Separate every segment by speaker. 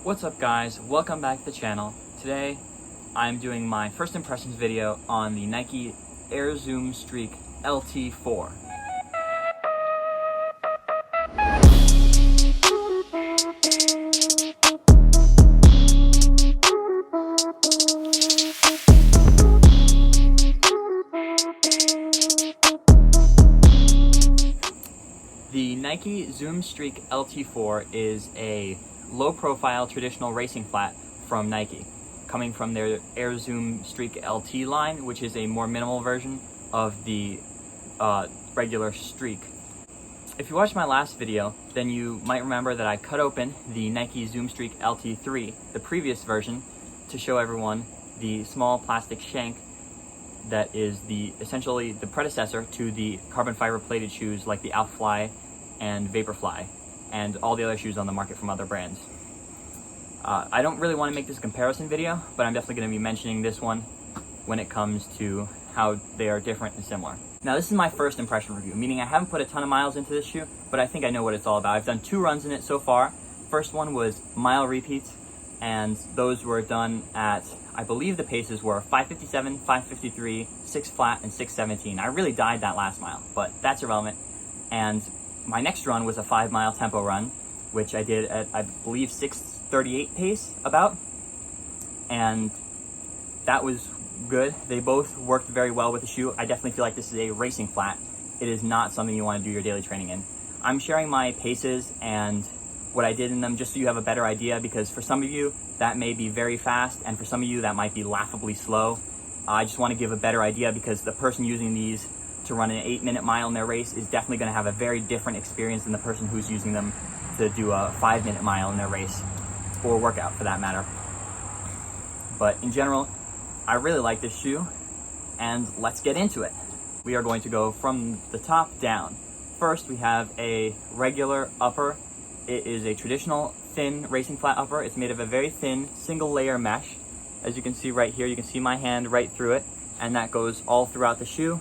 Speaker 1: What's up guys, welcome back to the channel. Today I'm doing my first impressions video on the Nike Air Zoom Streak LT4. The Nike Zoom Streak LT4 is a low-profile traditional racing flat from Nike, coming from their Air Zoom Streak LT line, which is a more minimal version of the regular Streak. If you watched my last video, then you might remember that I cut open the Nike Zoom Streak LT3, the previous version, to show everyone the small plastic shank that is essentially the predecessor to the carbon fiber plated shoes like the Outsole and Vaporfly and all the other shoes on the market from other brands. I don't really want to make this comparison video, but I'm definitely going to be mentioning this one when it comes to how they are different and similar. Now this is my first impression review, meaning I haven't put a ton of miles into this shoe, but I think I know what it's all about. I've done 2 runs in it so far. First one was mile repeats, and those were done at, I believe the paces were 5:57, 5:53, 6 flat, and 6:17. I really died that last mile, but that's irrelevant. And my next run was a 5-mile tempo run, which I did at, I believe, 6:38 pace about, and that was good. They both worked very well with the shoe. I definitely feel like this is a racing flat. It is not something you want to do your daily training in. I'm sharing my paces and what I did in them just so you have a better idea, because for some of you that may be very fast and for some of you that might be laughably slow. I just want to give a better idea because the person using these to run an 8-minute mile in their race is definitely going to have a very different experience than the person who's using them to do a 5-minute mile in their race or workout for that matter. But in general, I really like this shoe, and let's get into it. We are going to go from the top down. First, we have a regular upper. It is a traditional thin racing flat upper. It's made of a very thin single layer mesh. As you can see right here, you can see my hand right through it, and that goes all throughout the shoe.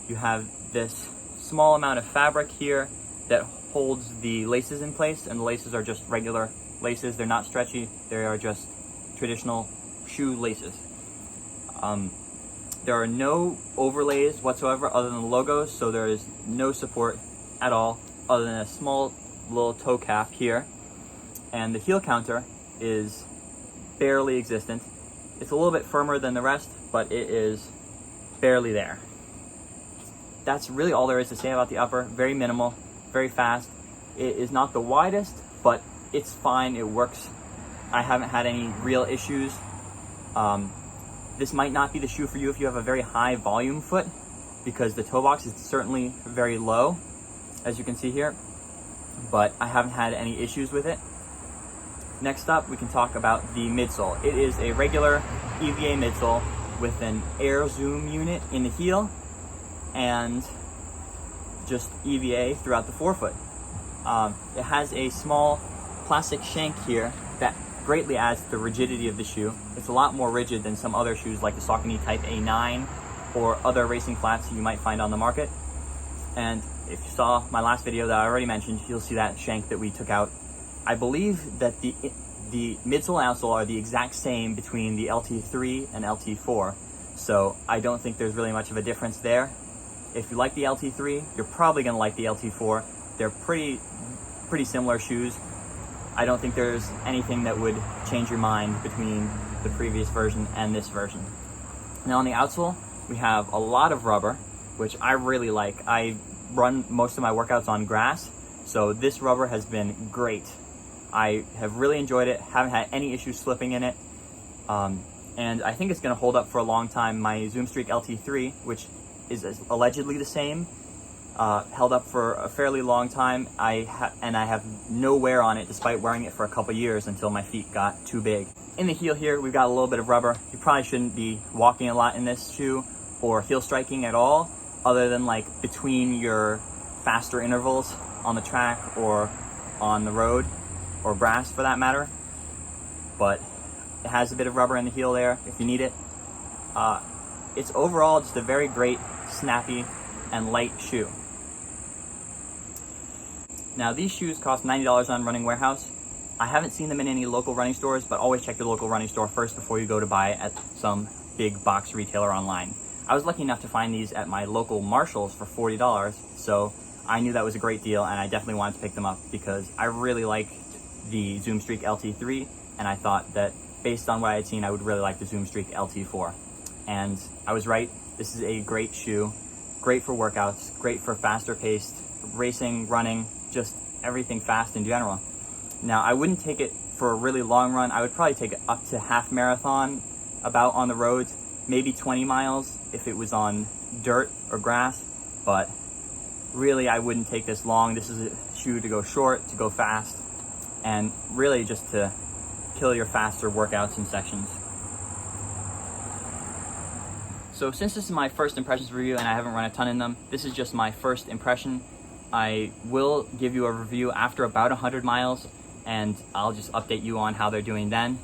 Speaker 1: You have this small amount of fabric here that holds the laces in place, and the laces are just regular laces. They're not stretchy. They are just traditional shoe laces. There are no overlays whatsoever other than the logos, so there is no support at all other than a small little toe cap here, and the heel counter is barely existent. It's a little bit firmer than the rest, but it is barely there. That's really all there is to say about the upper. Very minimal, very fast. It is not the widest, but it's fine. It works. I haven't had any real issues. This might not be the shoe for you if you have a very high volume foot, because the toe box is certainly very low, as you can see here, but I haven't had any issues with it. Next up, we can talk about the midsole. It is a regular EVA midsole with an Air Zoom unit in the heel and just EVA throughout the forefoot. It has a small plastic shank here that greatly adds to the rigidity of the shoe. It's a lot more rigid than some other shoes like the Saucony Type A9 or other racing flats you might find on the market. And if you saw my last video that I already mentioned, you'll see that shank that we took out. I believe that the midsole and outsole are the exact same between the LT3 and LT4, so I don't think there's really much of a difference there. If you like the LT3, you're probably going to like the LT4. They're pretty similar shoes. I don't think there's anything that would change your mind between the previous version and this version. Now on the outsole, we have a lot of rubber, which I really like. I run most of my workouts on grass, so this rubber has been great. I have really enjoyed it, haven't had any issues slipping in it, and I think it's going to hold up for a long time. My Zoom Streak LT3, which is allegedly the same, held up for a fairly long time. I have no wear on it despite wearing it for a couple years until my feet got too big. In the heel here, we've got a little bit of rubber. You probably shouldn't be walking a lot in this shoe or heel striking at all, other than like between your faster intervals on the track or on the road, or grass for that matter. But it has a bit of rubber in the heel there if you need it. It's overall just a very great, snappy, and light shoe. Now these shoes cost $90 on Running Warehouse. I haven't seen them in any local running stores, but always check your local running store first before you go to buy at some big box retailer online. I was lucky enough to find these at my local Marshall's for $40, so I knew that was a great deal, and I definitely wanted to pick them up because I really liked the Zoom Streak LT3, and I thought that based on what I had seen, I would really like the Zoom Streak LT4. And I was right. This is a great shoe, great for workouts, great for faster paced racing, running, just everything fast in general. Now, I wouldn't take it for a really long run. I would probably take it up to half marathon, about on the roads, maybe 20 miles if it was on dirt or grass, but really I wouldn't take this long. This is a shoe to go short, to go fast, and really just to kill your faster workouts and sections. So since this is my first impressions review and I haven't run a ton in them, this is just my first impression. I will give you a review after about 100 miles, and I'll just update you on how they're doing then.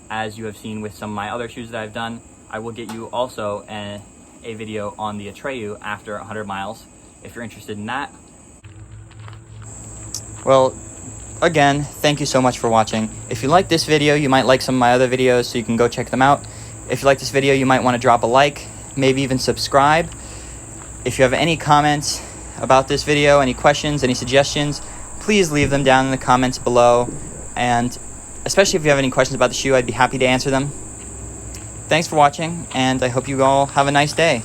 Speaker 1: As you have seen with some of my other shoes that I've done, I will get you also a video on the Atreyu after 100 miles, if you're interested in that. Well, again, thank you so much for watching. If you like this video, you might like some of my other videos, so you can go check them out. If you like this video, you might want to drop a like, maybe even subscribe. If you have any comments about this video, any questions, any suggestions, please leave them down in the comments below. And especially if you have any questions about the shoe, I'd be happy to answer them. Thanks for watching, and I hope you all have a nice day.